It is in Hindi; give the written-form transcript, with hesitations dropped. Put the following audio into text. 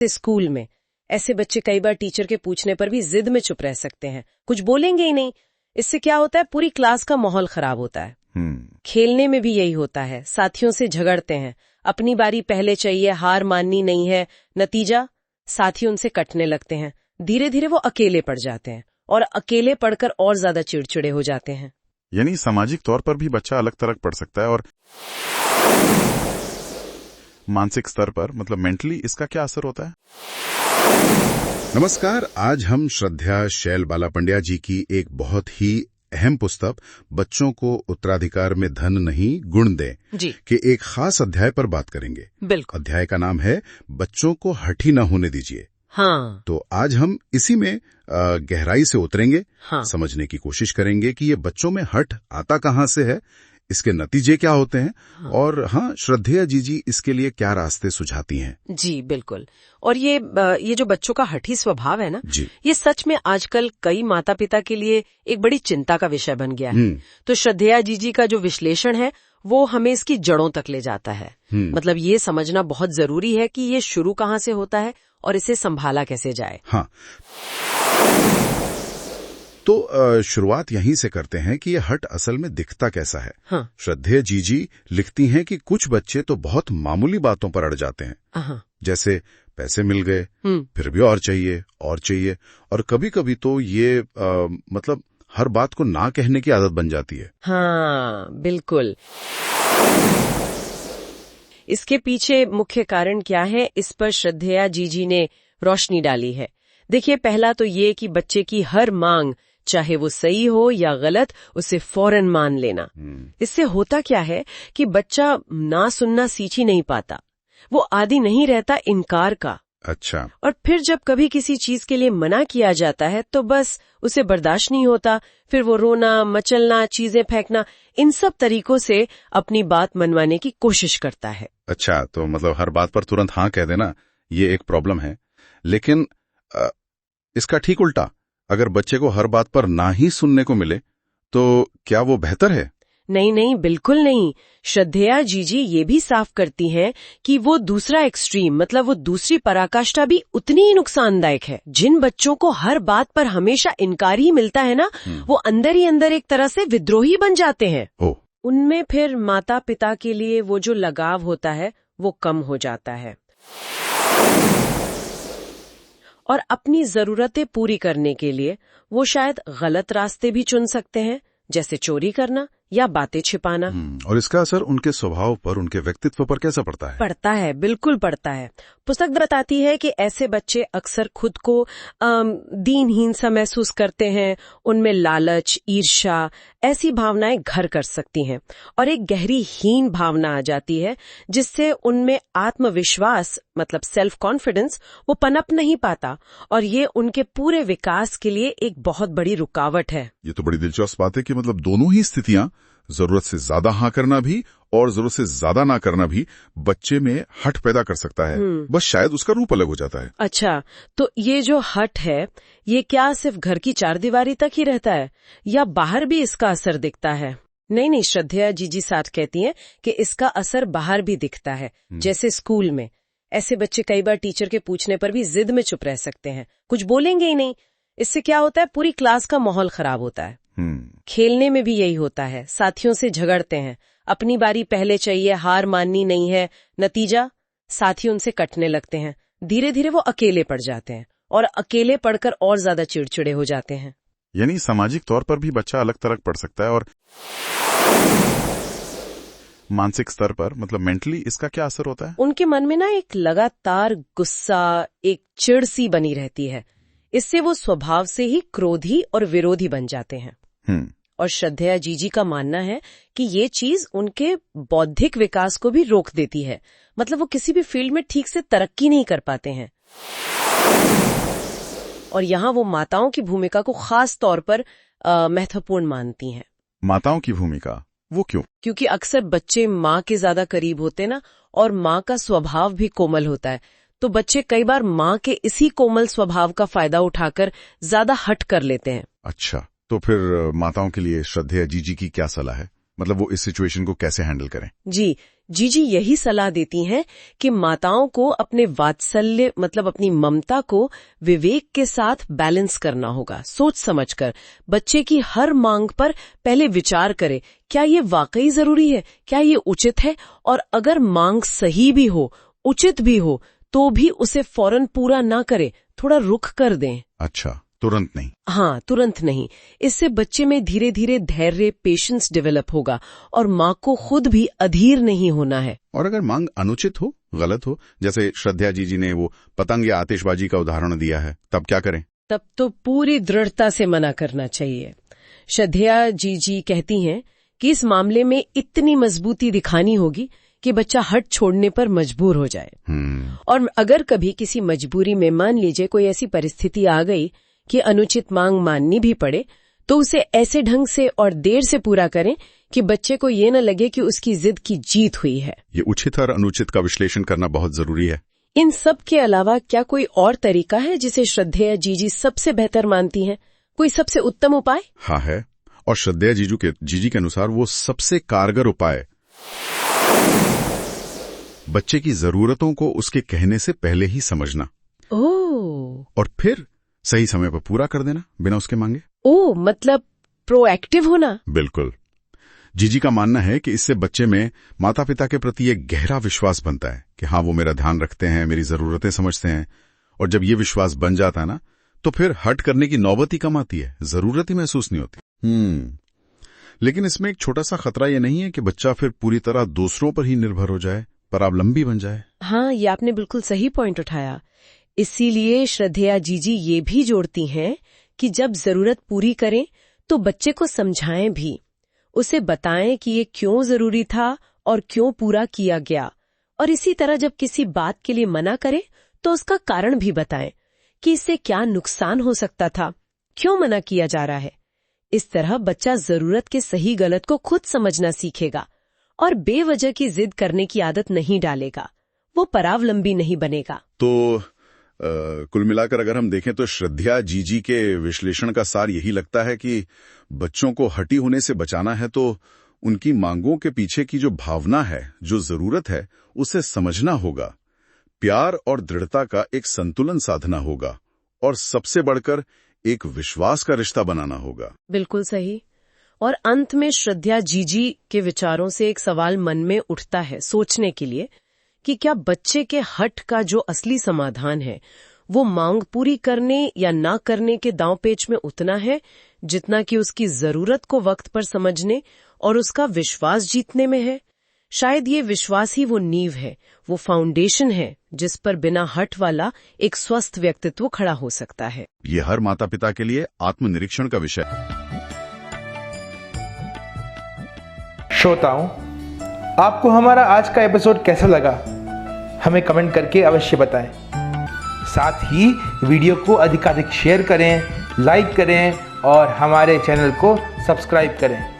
स्कूल में ऐसे बच्चे कई बार टीचर के पूछने पर भी जिद में चुप रह सकते हैं, कुछ बोलेंगे ही नहीं। इससे क्या होता है, पूरी क्लास का माहौल खराब होता है। खेलने में भी यही होता है, साथियों से झगड़ते हैं, अपनी बारी पहले चाहिए, हार माननी नहीं है। नतीजा, साथी उनसे कटने लगते हैं। धीरे धीरे वो अकेले पड़ जाते हैं और अकेले पढ़कर और ज्यादा चिड़चिड़े हो जाते हैं। यानी सामाजिक तौर पर भी बच्चा अलग थलग पढ़ सकता है, और मानसिक स्तर पर मतलब मेंटली इसका क्या असर होता है? नमस्कार, आज हम श्रद्धा शैल बाला पंड्या जी की एक बहुत ही अहम पुस्तक बच्चों को उत्तराधिकार में धन नहीं गुण दें जी के एक खास अध्याय पर बात करेंगे। बिल्कुल। अध्याय का नाम है बच्चों को हठी न होने दीजिए। हाँ। तो आज हम इसी में गहराई से उतरेंगे। हाँ। समझने की कोशिश करेंगे कि ये बच्चों में हठ आता कहाँ से है, इसके नतीजे क्या होते हैं। हाँ। और हाँ, श्रद्धेया जी इसके लिए क्या रास्ते सुझाती हैं। जी बिल्कुल। और ये जो बच्चों का हठी स्वभाव है ना जी, ये सच में आजकल कई माता पिता के लिए एक बड़ी चिंता का विषय बन गया है। तो श्रद्धेया जी का जो विश्लेषण है वो हमें इसकी जड़ों तक ले जाता है। मतलब ये समझना बहुत जरूरी है कि ये शुरू कहाँ से होता है और इसे संभाला कैसे जाए। हाँ, तो शुरुआत यहीं से करते हैं कि ये हट असल में दिखता कैसा है। हाँ। श्रद्धेया जी लिखती हैं कि कुछ बच्चे तो बहुत मामूली बातों पर अड़ जाते हैं। हाँ। जैसे पैसे मिल गए, फिर भी और चाहिए, और कभी कभी तो ये मतलब हर बात को ना कहने की आदत बन जाती है। हाँ बिल्कुल। इसके पीछे मुख्य कारण क्या है, इस पर श्रद्धेया जी ने रोशनी डाली है। देखिए, पहला तो ये कि बच्चे की हर मांग, चाहे वो सही हो या गलत, उसे फौरन मान लेना। इससे होता क्या है कि बच्चा ना सुनना सीख ही नहीं पाता, वो आदी नहीं रहता इनकार का। अच्छा। और फिर जब कभी किसी चीज के लिए मना किया जाता है तो बस उसे बर्दाश्त नहीं होता, फिर वो रोना, मचलना, चीजें फेंकना, इन सब तरीकों से अपनी बात मनवाने की कोशिश करता है। अच्छा, तो मतलब हर बात पर तुरंत हाँ कह देना, ये एक प्रॉब्लम है। लेकिन इसका ठीक उल्टा, अगर बच्चे को हर बात पर ना ही सुनने को मिले तो क्या वो बेहतर है? नहीं, बिल्कुल नहीं। श्रद्धेया जी ये भी साफ करती हैं कि वो दूसरा एक्सट्रीम, मतलब वो दूसरी पराकाष्ठा भी उतनी ही नुकसानदायक है। जिन बच्चों को हर बात पर हमेशा इनकार ही मिलता है ना, वो अंदर ही अंदर एक तरह से विद्रोही बन जाते हैं। उनमें फिर माता पिता के लिए वो जो लगाव होता है वो कम हो जाता है, और अपनी जरूरतें पूरी करने के लिए वो शायद गलत रास्ते भी चुन सकते हैं, जैसे चोरी करना या बातें छिपाना। और इसका असर उनके स्वभाव पर, उनके व्यक्तित्व पर कैसा पड़ता है? पड़ता है, बिल्कुल पड़ता है। पुस्तक बताती है कि ऐसे बच्चे अक्सर खुद को दीनहीन सा महसूस करते हैं। उनमें लालच, ईर्ष्या, ऐसी भावनाएं घर कर सकती हैं, और एक गहरी हीन भावना आ जाती है जिससे उनमें आत्मविश्वास, मतलब सेल्फ कॉन्फिडेंस, वो पनप नहीं पाता, और ये उनके पूरे विकास के लिए एक बहुत बड़ी रुकावट है। ये तो बड़ी दिलचस्प बात है कि मतलब दोनों ही स्थितियां, जरूरत से ज्यादा हाँ करना भी और जरूरत से ज्यादा ना करना भी, बच्चे में हट पैदा कर सकता है। बस शायद उसका रूप अलग हो जाता है। अच्छा, तो ये जो हट है, ये क्या सिर्फ घर की चारदीवारी तक ही रहता है या बाहर भी इसका असर दिखता है? नहीं, श्रद्धेया जी साथ कहती हैं कि इसका असर बाहर भी दिखता है। जैसे स्कूल में ऐसे बच्चे कई बार टीचर के पूछने पर भी जिद में चुप रह सकते हैं, कुछ बोलेंगे ही नहीं। इससे क्या होता है, पूरी क्लास का माहौल खराब होता है। खेलने में भी यही होता है, साथियों से झगड़ते हैं, अपनी बारी पहले चाहिए, हार माननी नहीं है। नतीजा, साथी उनसे कटने लगते हैं। धीरे धीरे वो अकेले पड़ जाते हैं और अकेले पढ़कर और ज्यादा चिड़चिड़े हो जाते हैं। यानी सामाजिक तौर पर भी बच्चा अलग थलग पढ़ सकता है, और मानसिक स्तर पर मतलब मेंटली इसका क्या असर होता है? उनके मन में ना एक लगातार गुस्सा, एक चिढ़ सी बनी रहती है। इससे वो स्वभाव से ही क्रोधी और विरोधी बन जाते हैं। और श्रद्धेया जी का मानना है कि ये चीज उनके बौद्धिक विकास को भी रोक देती है। मतलब वो किसी भी फील्ड में ठीक से तरक्की नहीं कर पाते हैं। और यहाँ वो माताओं की भूमिका को खास तौर पर महत्वपूर्ण मानती हैं। माताओं की भूमिका, वो क्यों? क्योंकि अक्सर बच्चे माँ के ज्यादा करीब होते ना, और माँ का स्वभाव भी कोमल होता है, तो बच्चे कई बार माँ के इसी कोमल स्वभाव का फायदा उठाकर ज्यादा हट कर लेते हैं। अच्छा, तो फिर माताओं के लिए श्रद्धेया जी की क्या सलाह है? मतलब वो इस सिचुएशन को कैसे हैंडल करें? जी जी यही सलाह देती हैं कि माताओं को अपने वात्सल्य मतलब अपनी ममता को विवेक के साथ बैलेंस करना होगा। सोच समझकर बच्चे की हर मांग पर पहले विचार करें, क्या ये वाकई जरूरी है, क्या ये उचित है, और अगर मांग सही भी हो, उचित भी हो, तो भी उसे फौरन पूरा ना करें, थोड़ा रुक कर दें। अच्छा, तुरंत नहीं? हाँ, तुरंत नहीं। इससे बच्चे में धीरे धीरे धैर्य, पेशेंस डेवलप होगा और माँ को खुद भी अधीर नहीं होना है। और अगर मांग अनुचित हो, गलत हो, जैसे श्रद्धा जी ने वो पतंग या आतिशबाजी का उदाहरण दिया है, तब क्या करें? तब तो पूरी दृढ़ता से मना करना चाहिए। श्रद्धा जी कहती हैं कि इस मामले में इतनी मजबूती दिखानी होगी कि बच्चा हट छोड़ने पर मजबूर हो जाए। और अगर कभी किसी मजबूरी में मान लीजिए कोई ऐसी परिस्थिति आ गई कि अनुचित मांग माननी भी पड़े, तो उसे ऐसे ढंग से और देर से पूरा करें कि बच्चे को ये न लगे कि उसकी जिद की जीत हुई है। ये उचित और अनुचित का विश्लेषण करना बहुत जरूरी है। इन सब के अलावा क्या कोई और तरीका है जिसे श्रद्धेया जीजी सबसे बेहतर मानती हैं? कोई सबसे उत्तम उपाय? हाँ है, और श्रद्धेया जीजी के अनुसार वो सबसे कारगर उपाय बच्चे की जरूरतों को उसके कहने से पहले ही समझना। ओह। और फिर सही समय पर पूरा कर देना बिना उसके मांगे। ओह, मतलब प्रोएक्टिव होना। बिल्कुल। जीजी का मानना है कि इससे बच्चे में माता पिता के प्रति एक गहरा विश्वास बनता है कि हाँ, वो मेरा ध्यान रखते हैं, मेरी जरूरतें समझते हैं। और जब ये विश्वास बन जाता है ना, तो फिर हट करने की नौबत ही कम आती है, जरूरत ही महसूस नहीं होती। लेकिन इसमें एक छोटा सा खतरा ये नहीं है कि बच्चा फिर पूरी तरह दूसरों पर ही निर्भर हो जाए, परावलंबी बन जाए। हाँ, ये आपने बिल्कुल सही पॉइंट उठाया। इसीलिए श्रद्धेया जीजी ये भी जोड़ती हैं कि जब जरूरत पूरी करें तो बच्चे को समझाएं भी, उसे बताएं कि ये क्यों जरूरी था और क्यों पूरा किया गया। और इसी तरह जब किसी बात के लिए मना करें तो उसका कारण भी बताएं कि इससे क्या नुकसान हो सकता था, क्यों मना किया जा रहा है। इस तरह बच्चा जरूरत के सही गलत को खुद समझना सीखेगा और बेवजह की जिद करने की आदत नहीं डालेगा, वो परावलंबी नहीं बनेगा। तो कुल मिलाकर अगर हम देखें तो श्रद्धा जीजी के विश्लेषण का सार यही लगता है कि बच्चों को हटी होने से बचाना है तो उनकी मांगों के पीछे की जो भावना है, जो जरूरत है, उसे समझना होगा, प्यार और दृढ़ता का एक संतुलन साधना होगा, और सबसे बढ़कर एक विश्वास का रिश्ता बनाना होगा। बिल्कुल सही। और अंत में श्रद्धा जीजी के विचारों से एक सवाल मन में उठता है सोचने के लिए कि क्या बच्चे के हट का जो असली समाधान है वो मांग पूरी करने या ना करने के दांवपेच में उतना है जितना कि उसकी जरूरत को वक्त पर समझने और उसका विश्वास जीतने में है। शायद ये विश्वास ही वो नींव है, वो फाउंडेशन है जिस पर बिना हट वाला एक स्वस्थ व्यक्तित्व खड़ा हो सकता है। ये हर माता पिता के लिए आत्मनिरीक्षण का विषय है। श्रोताओं, आपको हमारा आज का एपिसोड कैसा लगा हमें कमेंट करके अवश्य बताएं। साथ ही वीडियो को अधिकाधिक शेयर करें, लाइक करें और हमारे चैनल को सब्सक्राइब करें।